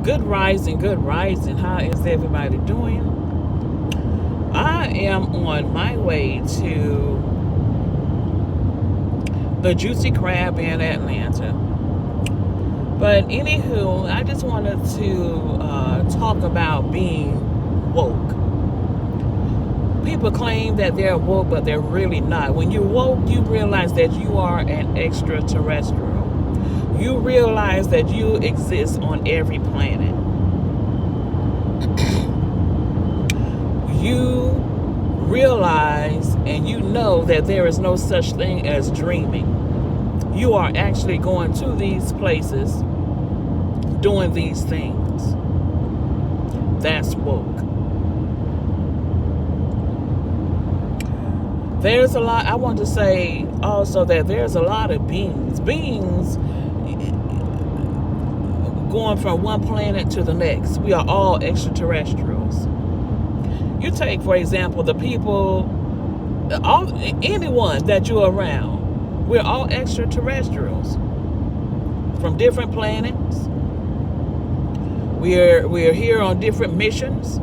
Good rising, good rising. How is everybody doing? I am on my way to the Juicy Crab in Atlanta. But anywho, I just wanted to talk about being woke. People claim that they're woke, but they're really not. When you're woke, you realize that you are an extraterrestrial. You realize that you exist on every planet. You realize and you know that there is no such thing as dreaming. You are actually going to these places, doing these things. That's woke. There's a lot, I want to say also that there's a lot of beings going from one planet to the next. We are all extraterrestrials. You take, for example, the people, anyone that you're around, we're all extraterrestrials from different planets. We're here on different missions.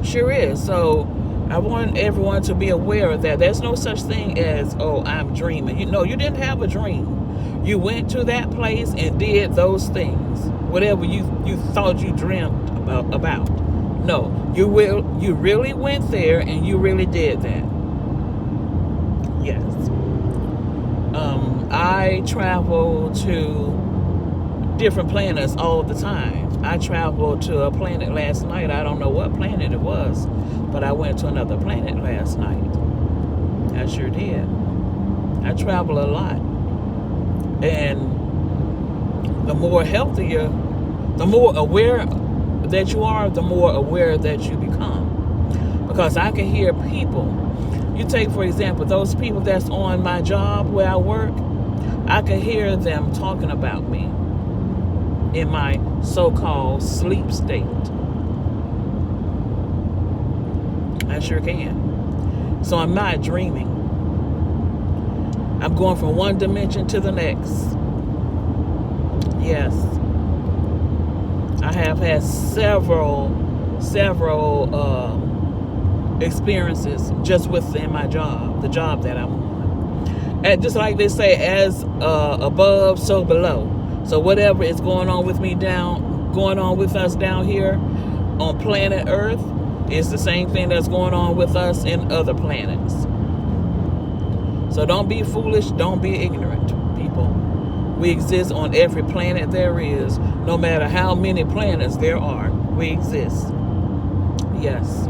Sure is. So I want everyone to be aware of that. There's no such thing as, oh, I'm dreaming. You didn't have a dream. You went to that place and did those things, whatever you thought you dreamt about. No, you really went there and you really did that. Yes. I travel to different planets all the time. I traveled to a planet last night. I don't know what planet it was, but I went to another planet last night. I sure did. I travel a lot. And the more healthier, the more aware that you are, the more aware that you become. Because I can hear people. You take, for example, those people that's on my job where I work, I can hear them talking about me in my so-called sleep state. I sure can. So I'm not dreaming. I'm going from one dimension to the next. Yes. I have had several experiences just within my job, the job that I'm on. And just like they say, as above, so below. So whatever is going on with us down here on planet Earth, is the same thing that's going on with us in other planets. So don't be foolish, don't be ignorant, people. We exist on every planet there is. No matter how many planets there are, we exist. Yes.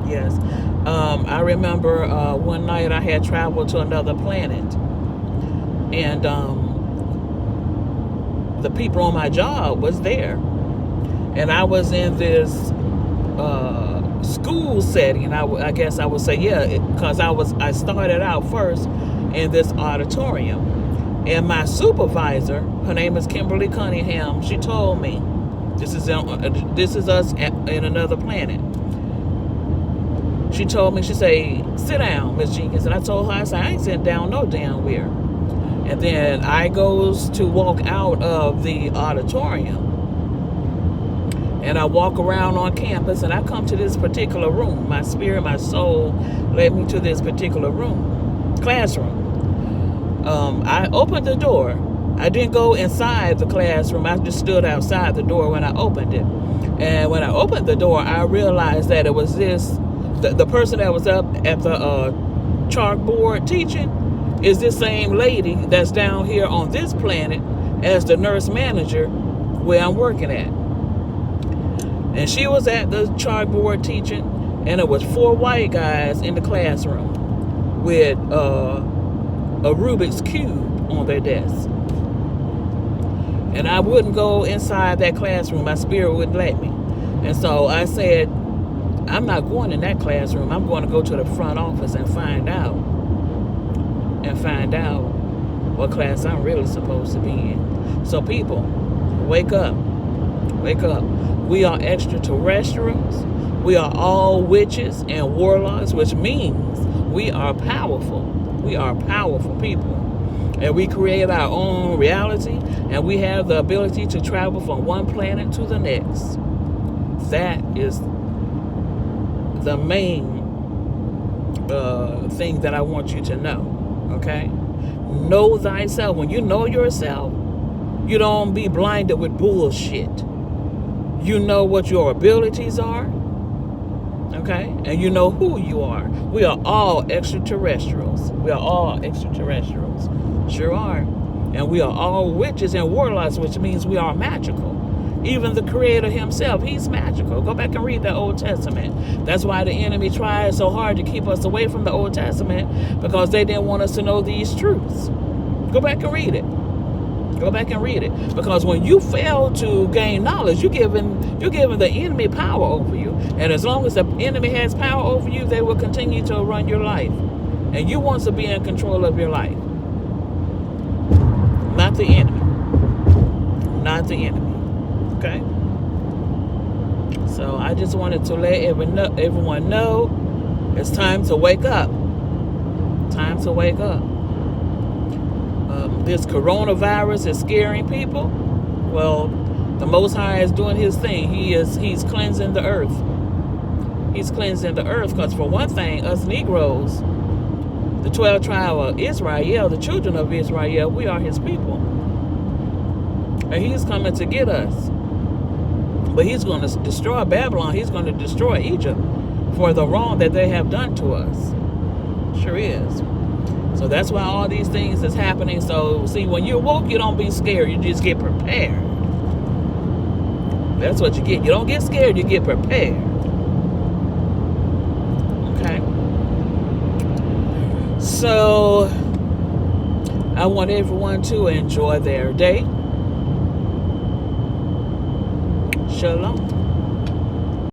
Yes. I remember one night I had traveled to another planet. And the people on my job was there. And I was in this school setting. I guess I would say, because I started out first in this auditorium. And my supervisor, her name is Kimberly Cunningham, she told me, this is us in another planet. She told me, she said, sit down, Miss Jenkins. And I told her, I said, I ain't sitting down no damn where. And then I goes to walk out of the auditorium. And I walk around on campus and I come to this particular room. My spirit, my soul led me to this particular classroom. I opened the door. I didn't go inside the classroom. I just stood outside the door when I opened it. And when I opened the door, I realized that it was the person that was up at the chalkboard teaching is this same lady that's down here on this planet as the nurse manager where I'm working at. And she was at the chalkboard teaching, and it was 4 white guys in the classroom with a Rubik's Cube on their desk. And I wouldn't go inside that classroom. My spirit wouldn't let me. And so I said, I'm not going in that classroom. I'm going to go to the front office and find out what class I'm really supposed to be in. So people, wake up. Wake up. We are extraterrestrials. We are all witches and warlocks, which means we are powerful. We are powerful people. And we create our own reality, and we have the ability to travel from one planet to the next. That is the main thing that I want you to know, okay? Know thyself. When you know yourself, you don't be blinded with bullshit. You know what your abilities are, okay? And you know who you are. We are all extraterrestrials. We are all extraterrestrials. Sure are. And we are all witches and warlocks, which means we are magical. Even the Creator himself, he's magical. Go back and read the Old Testament. That's why the enemy tried so hard to keep us away from the Old Testament, because they didn't want us to know these truths. Go back and read it. Go back and read it. Because when you fail to gain knowledge, you're giving the enemy power over you. And as long as the enemy has power over you, they will continue to run your life. And you want to be in control of your life. Not the enemy. Not the enemy. Okay? So I just wanted to let everyone know it's time to wake up. Time to wake up. This coronavirus is scaring people. Well, the Most High is doing his thing. He's cleansing the earth. He's cleansing the earth because, for one thing, us Negroes, the 12 tribe of Israel, the children of Israel, we are his people. And he's coming to get us. But he's going to destroy Babylon. He's going to destroy Egypt for the wrong that they have done to us. Sure is. So that's why all these things is happening. So, see, when you're woke, you don't be scared. You just get prepared. That's what you get. You don't get scared. You get prepared. Okay? So, I want everyone to enjoy their day. Shalom.